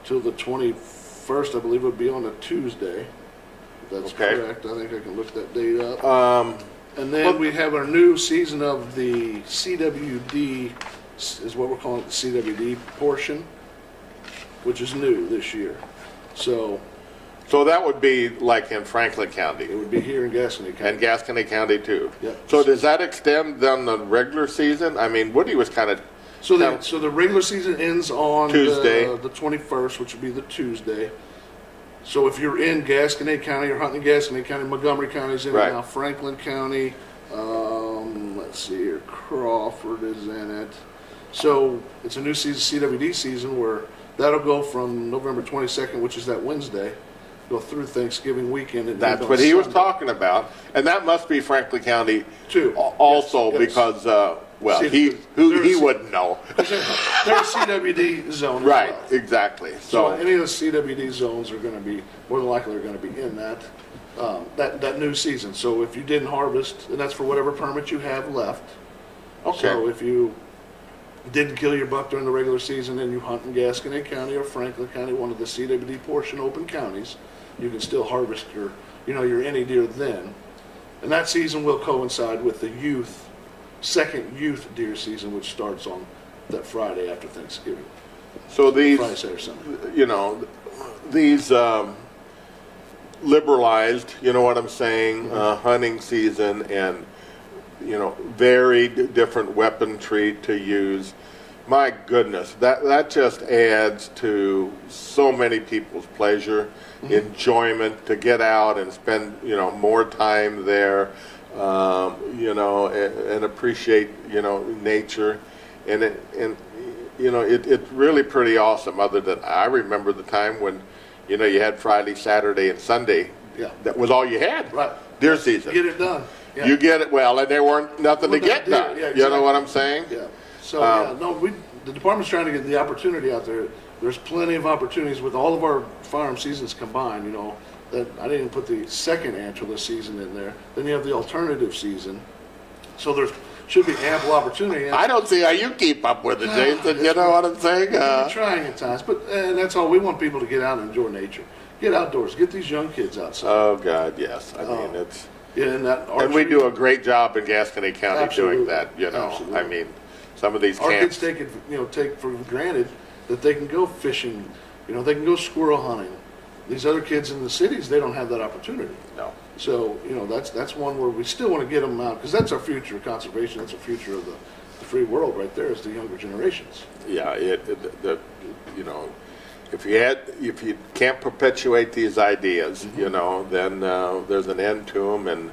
till the 21st, I believe it would be on a Tuesday. That's Okay. correct. I think I can look that date up. And then well- we have our new season of the CWD, is what we're calling it, the CWD portion, which is new this year. So So that would be like in Franklin County it would be here in Gasconade County. and Gasconade County too. Yep. So does that extend then the regular season? I mean, Woody was kind of So the regular season ends on Tuesday. the 21st, which would be the Tuesday. So if you're in Gasconade County, you're hunting in Gasconade County, Montgomery County's in Right. it now, Franklin County, let's see here, Crawford is in it. So it's a new season, CWD season, where that'll go from November 22nd, which is that Wednesday, go through Thanksgiving weekend. And That's end on what he was Sunday. talking about, and that must be Franklin County Too. also Yes, yes. because well, See, he there's- wouldn't know. They're a CWD zone as Right, well. exactly. So So any of the CWD zones are going to be, more than likely, are going to be in that new season. So if you didn't harvest, and that's for whatever permit you have left. So okay, if you didn't kill your buck during the regular season and you hunt in Gasconade County or Franklin County, one of the CWD portion open counties, you can still harvest your any deer then. And that season will coincide with the second youth deer season, which starts on that Friday after Thanksgiving. so these Friday, Saturday, Sunday. you know these liberalized, you know what I'm saying, hunting season and you know very different weaponry to use. My goodness, that just adds to so many people's pleasure, enjoyment to get out and spend more time there, and appreciate nature, and it's really pretty awesome. Other than I remember the time when you had Friday, Saturday, and Sunday. Yeah. That was all you had. Right. Deer season. Get it done. Yeah. You get it well, and there weren't nothing to Well, get deer, done. yeah, You know exactly. what I'm saying? Yeah. So the department's trying to get the opportunity out there. There's plenty of opportunities with all of our firearm seasons combined. That I didn't even put the second antlerless season in there. Then you have the alternative season. So there should be ample opportunity. I don't see how you keep up with it, Jason. You know what I'm saying? We're trying at times, and that's all. We want people to get out and enjoy nature. Get outdoors. Get these young kids outside. Oh God, yes. I mean, it's And and we do a great job in Gasconade County doing Absolutely. that. Absolutely. I mean, some of these Our camps. kids take for granted that they can go fishing, they can go squirrel hunting. These other kids in the cities, they don't have that opportunity. No. So, that's one where we still want to get them out, because that's our future conservation, that's our future of the free world right there is the younger generations. Yeah, you know, if you can't perpetuate these ideas, you know, then there's an end to them, and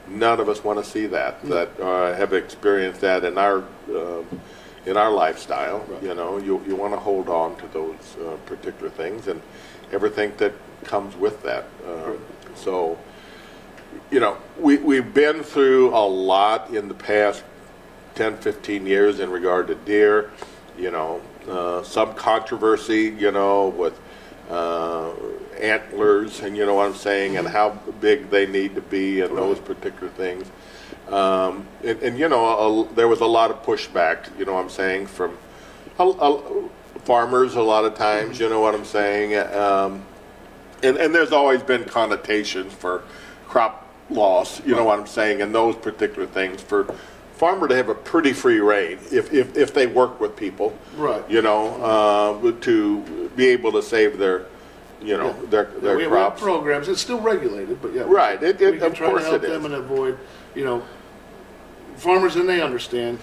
none of us want to see that have experienced that in our lifestyle. Right. You know, you want to hold on to those particular things and everything that comes with that. So, you know, we've been through a lot in the past 10, 15 years in regard to deer. You know, some controversy, you know, with antlers, and you know what I'm saying, and how big they need to be, and those particular things. And you know, there was a lot of pushback, you know what I'm saying, from farmers a lot of times, you know what I'm saying. And there's always been connotations for crop loss, you know what I'm saying, and those particular things for farmer to have a pretty free rein if they work with people, Right. you know, to be able to save their, you know, their we have crops. programs. It's still regulated, but yeah, Right. we can Of try to course help it them is. and avoid, you know, farmers, and they understand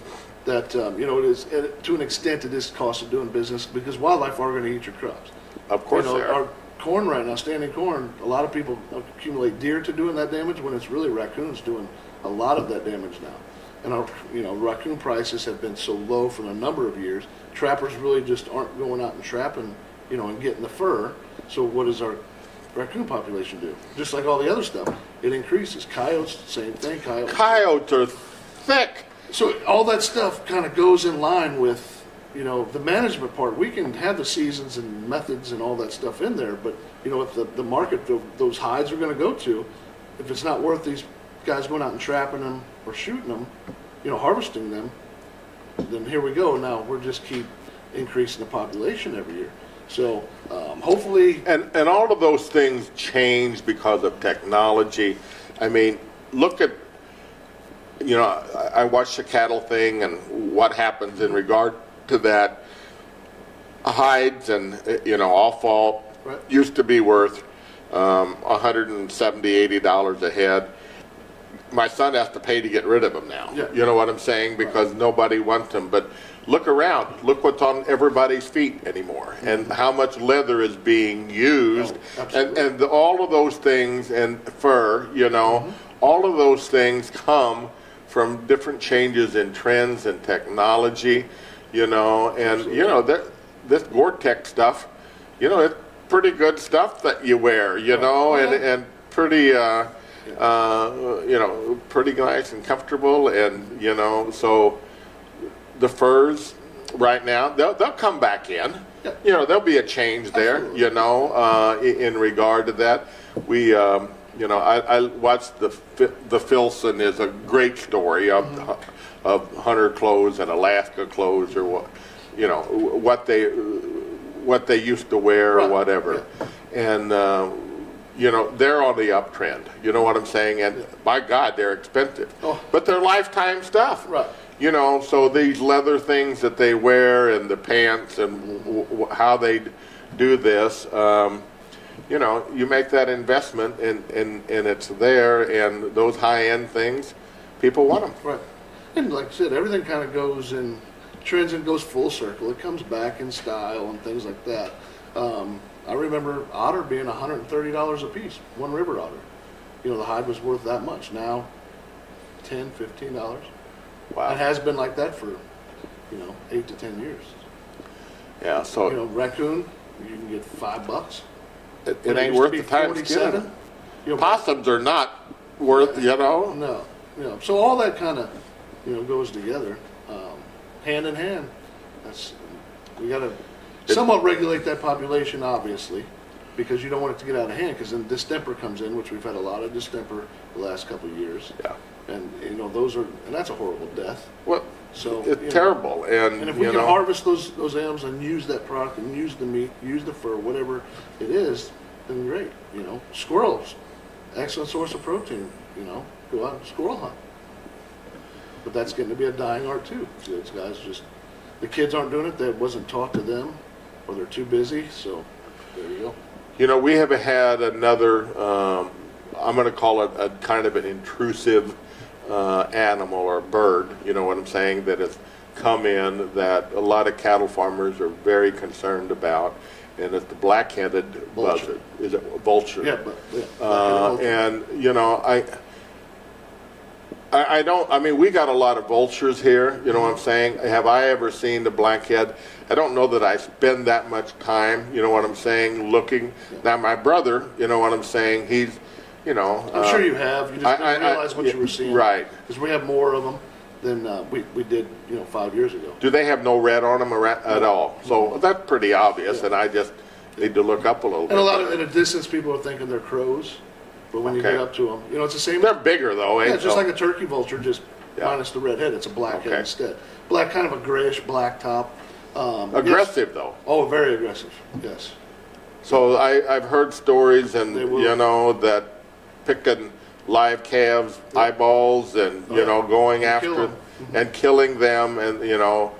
that you know, it is to an extent it is cost of doing business, because wildlife are going to eat your crops. Of course you know, they are. our corn right now, standing corn, a lot of people accumulate deer to doing that damage when it's really raccoons doing a lot of that damage now. And our, you know, raccoon prices have been so low for a number of years. Trappers really just aren't going out and trapping, you know, and getting the fur. So what does our raccoon population do? Just like all the other stuff, it increases. Coyotes, same thing. Coyotes are thick. So all that stuff kind of goes in line with, you know, the management part. We can have the seasons and methods and all that stuff in there, but, you know, if the market those hides are going to go to, if it's not worth these guys going out and trapping them or shooting them, you know, harvesting them, then here we go. Now we're just keep increasing the population every year. So hopefully, And all of those things change because of technology. I mean, look at, you know, I watched the cattle thing and what happens in regard to that. Hides and, you know, all fall Right. used to be worth $170, $80 a head. My son has to pay to get rid of them now. Yeah. You know what I'm saying? Because nobody wants them. But look around. Look what's on everybody's feet anymore, and how much leather is being used, Oh, absolutely. and all of those things, and fur. You know, all of those things come from different changes in trends and technology. You know, and you know this Gore-Tex stuff. You know, it's pretty good stuff that you wear. You know, and pretty. You know, pretty nice and comfortable, and you know, so the furs right now they'll come back in. Yeah. You know, there'll be a change there. Absolutely. You know, in regard to that, we you know, I watched the Filson is a great story of hunter clothes and Alaska clothes, or what, you know, what they used to wear or Right. whatever, and. You know, they're on the uptrend. You know what I'm saying? And by God, they're expensive. Oh. But they're lifetime stuff. Right. You know, so these leather things that they wear and the pants and how they do this, you know, you make that investment and it's there, and those high-end things, people want them. right. And like I said, everything kind of goes in trends and goes full circle. It comes back in style and things like that. I remember otter being $130 a piece, one river otter. You know, the hide was worth that much. Now, $10, $15. Wow. It has been like that for, you know, 8 to 10 years. Yeah, so You know, raccoon, you can get $5. it When ain't used worth to the be time 47, skinning. you know, Possums are not worth, you know. No, you know, so all that kind of, you know, goes together, hand in hand. We got to somewhat regulate that population, obviously, because you don't want it to get out of hand. Because then distemper comes in, which we've had a lot of distemper the last couple of years. Yeah. And you know, and that's a horrible death. Well, So it's you know, terrible, And if we you can know, harvest those animals and use that product and use the meat, use the fur, whatever it is, then great. You know, squirrels, excellent source of protein. You know, go out and squirrel hunt. But that's getting to be a dying art too. Those guys the kids aren't doing it. That wasn't taught to them, or they're too busy. So there you go. You know, we have had another, I'm going to call it a kind of an intrusive animal or bird, you know what I'm saying, that has come in that a lot of cattle farmers are very concerned about, and it's the black-headed Vulture. buzzard. Is it vulture? Yeah, but, vulture. And, you know, I don't, I mean, we got a lot of vultures here, you know what I'm saying? Have I ever seen the blackhead? I don't know that I spend that much time, you know what I'm saying, looking. Now, my brother, you know what I'm saying, he's, you know. I'm sure you have. You just didn't realize what you were seeing. Right. Because we have more of them than we did, 5 years ago. Do they have no red on them at all? So that's pretty obvious, and I just need to look up a little bit. And a lot of, at a distance, people are thinking they're crows. But when you Okay. get up to them, it's the same. They're bigger though, ain't Yeah, just they? like a turkey vulture, just minus the red head. It's a black head Okay. instead. Black, kind of a grayish black top. Aggressive though. Oh, very aggressive. Yes. So I've heard stories and, They will. you know, that picking live calves' eyeballs and, you know, going And after kill 'em. and killing them and, you know,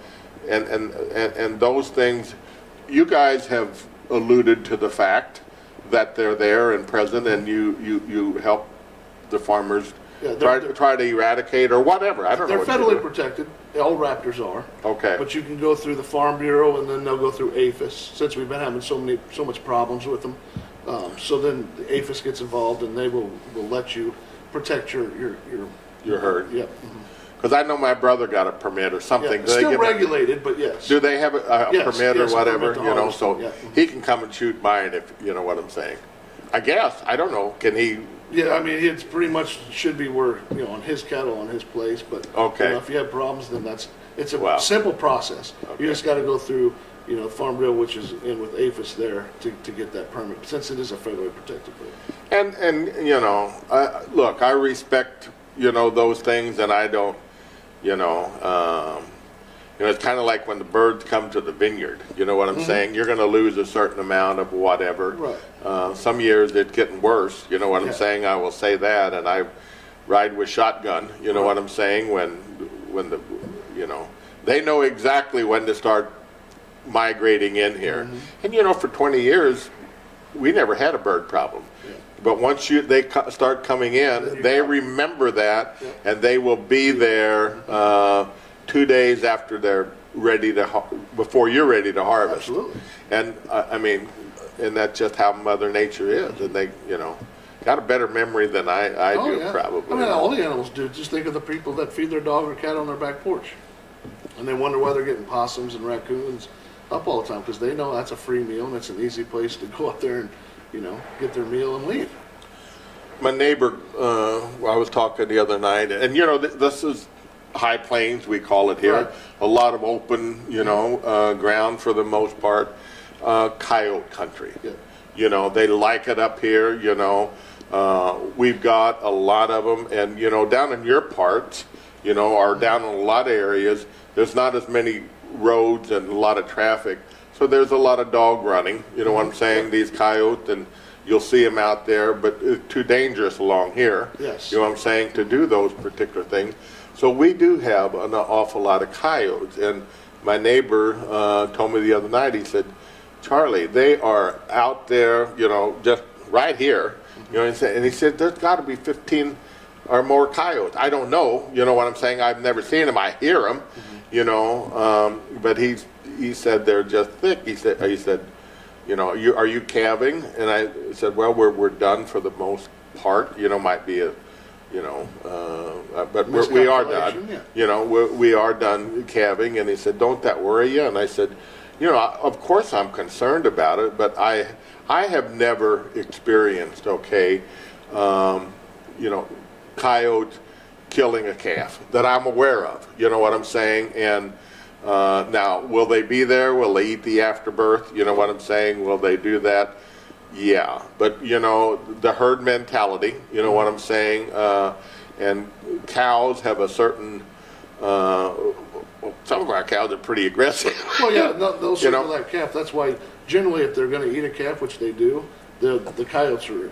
and those things. You guys have alluded to the fact that they're there and present, and you help the farmers Yeah, try to eradicate or whatever. I don't know They're what you federally do. protected. All raptors are. Okay. But you can go through the Farm Bureau, and then they'll go through APHIS, since we've been having so much problems with them. So then the APHIS gets involved, and they will let you protect your herd. Yep. Because I know my brother got a permit or something. Yeah, Do it's they still give regulated, but yes. Do they have a Yes, permit yes, or a whatever? permit to You know, harvest, so yeah. he can come and shoot mine if you know what I'm saying. I guess I don't know. Can he? Yeah, I mean, it's pretty much should be where, on his cattle, on his place, but Okay. if you have problems, then it's a Wow. simple process. Okay. You just got to go through, Farm Bureau, which is in with APHIS there to get that permit, since it is a federally protected bird. And you know, look, I respect those things, and I don't. It's kind of like when the birds come to the vineyard. You know what I'm saying? You're going to lose a certain amount of whatever. Right. Some years it's getting worse. You know what I'm Yeah. saying? I will say that, and I ride with shotgun. You know Right. what I'm saying? When the they know exactly when to start migrating in here. And for 20 years, we never had a bird problem. Yeah. But once they start coming in, they remember that, Yeah. and they will be there 2 days after they're ready to, before you're ready to harvest. Absolutely. And I mean, and that's just how Mother Nature is. And they, got a better memory than I Oh, do, yeah. probably. I mean, all the animals do. Just think of the people that feed their dog or cat on their back porch. And they wonder why they're getting possums and raccoons up all the time, because they know that's a free meal and it's an easy place to go up there and, get their meal and leave. My neighbor, I was talking the other night, and this is high plains, we call it here. Right. A lot of open, ground for the most part. Coyote country. Yeah. They like it up here. We've got a lot of them, and down in your parts, or down in a lot of areas, there's not as many roads and a lot of traffic, so there's a lot of dog running. You know what I'm saying? These coyotes, and you'll see them out there, but it's too dangerous along here. Yes. You know what I'm saying, to do those particular things. So we do have an awful lot of coyotes, and my neighbor told me the other night, he said, Charlie, they are out there, just right here, and he said, there's got to be 15 or more coyotes. I don't know, you know what I'm saying? I've never seen them. I hear them, but he said they're just thick. He said, are you calving? And I said, well, we're done for the most part. Might be a, but we are done. Yeah. We are done calving. And he said, don't that worry you? And I said, of course I'm concerned about it, but I have never experienced, coyote killing a calf that I'm aware of. You know what I'm saying? And now, will they be there? Will they eat the afterbirth? You know what I'm saying? Will they do that? Yeah. But, the herd mentality, you know what I'm saying? And cows have a certain, some of our cows are pretty aggressive. Well, yeah, they'll circle that calf. That's why generally if they're going to eat a calf, which they do, the coyotes are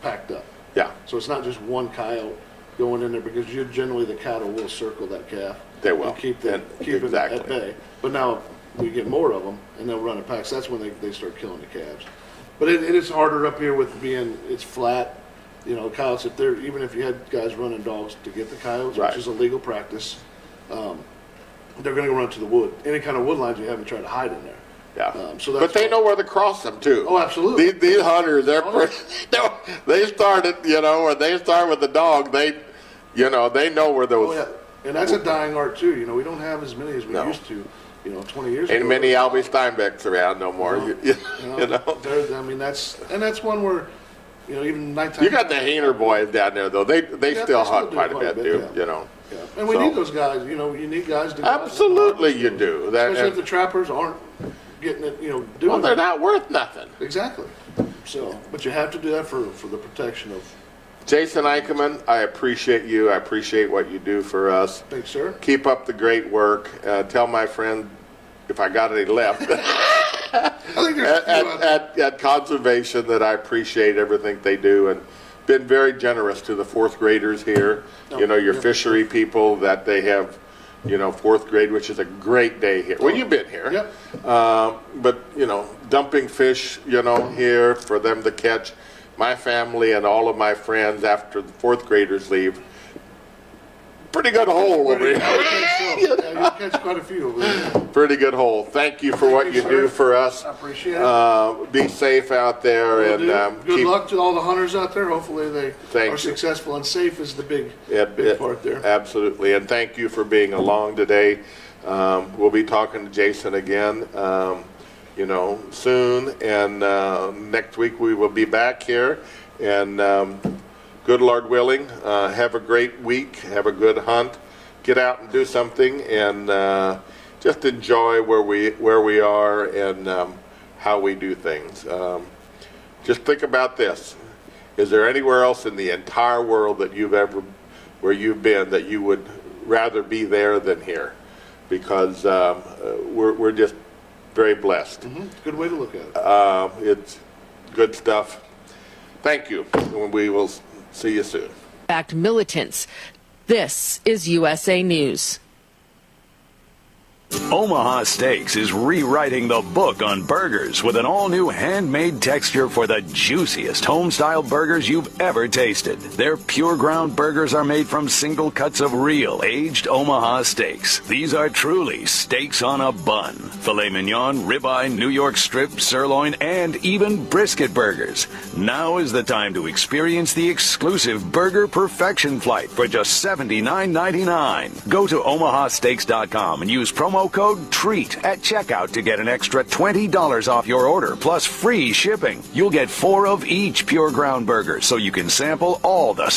packed up. Yeah. So it's not just one coyote going in there, because generally the cattle will circle that calf. They will. And keep it Exactly. at bay. But now we get more of them, and they'll run in packs. That's when they start killing the calves. But it is harder up here with it's flat. Coyotes, even if you had guys running dogs to get the coyotes, Right. which is a legal practice, they're going to go run to the wood. Any kind of wood lines you have and try to hide in there. Yeah. So that's but they know where to cross them too. Oh, absolutely. These hunters, they started, when they start with the dog, they know where those. Oh, yeah. And that's a dying art too. We don't have as many as we used to. 20 years ago. Ain't many Albie Steinbecks around no more. That's one where, even nighttime. You got the Hainer boys down there though. They still hunt quite a bit too. Yeah. And we need those guys. You need guys to. Absolutely, you do. Especially if the trappers aren't getting it. Doing. Well, they're not worth nothing. Exactly. So, but you have to do that for the protection of. Jason Eichelman, I appreciate you. I appreciate what you do for us. Thanks, sir. Keep up the great work. Tell my friend, if I got any left, I think there's at Conservation, that I appreciate everything they do, and been very generous to the fourth graders here. Your fishery people, that they have, fourth grade, which is a great day here. Well, you've been here. Yep. But, dumping fish, here for them to catch. My family and all of my friends, after the fourth graders leave, pretty good hole over here. You catch quite a few over there. Pretty good hole. Thank you for what you do for us. I appreciate it. Be safe out there. Good luck to all the hunters out there. Hopefully they Thank are you. successful, and safe is the big part there. Absolutely. And thank you for being along today. We'll be talking to Jason again, soon. And next week we will be back here. And good Lord willing, have a great week. Have a good hunt. Get out and do something, and just enjoy where we are and how we do things. Just think about this: is there anywhere else in the entire world that where you've been, that you would rather be there than here? Because we're just very blessed. Mm-hmm. Good way to look at it. It's good stuff. Thank you. We will see you soon. Backed militants. This is USA News. Omaha Steaks is rewriting the book on burgers with an all-new handmade texture for the juiciest home-style burgers you've ever tasted. Their pure ground burgers are made from single cuts of real aged Omaha steaks. These are truly steaks on a bun. Filet mignon, ribeye, New York strip, sirloin, and even brisket burgers. Now is the time to experience the exclusive Burger Perfection Flight for just $79.99. Go to omahasteaks.com and use promo code TREAT at checkout to get an extra $20 off your order, plus free shipping. You'll get 4 of each pure ground burger, so you can sample all the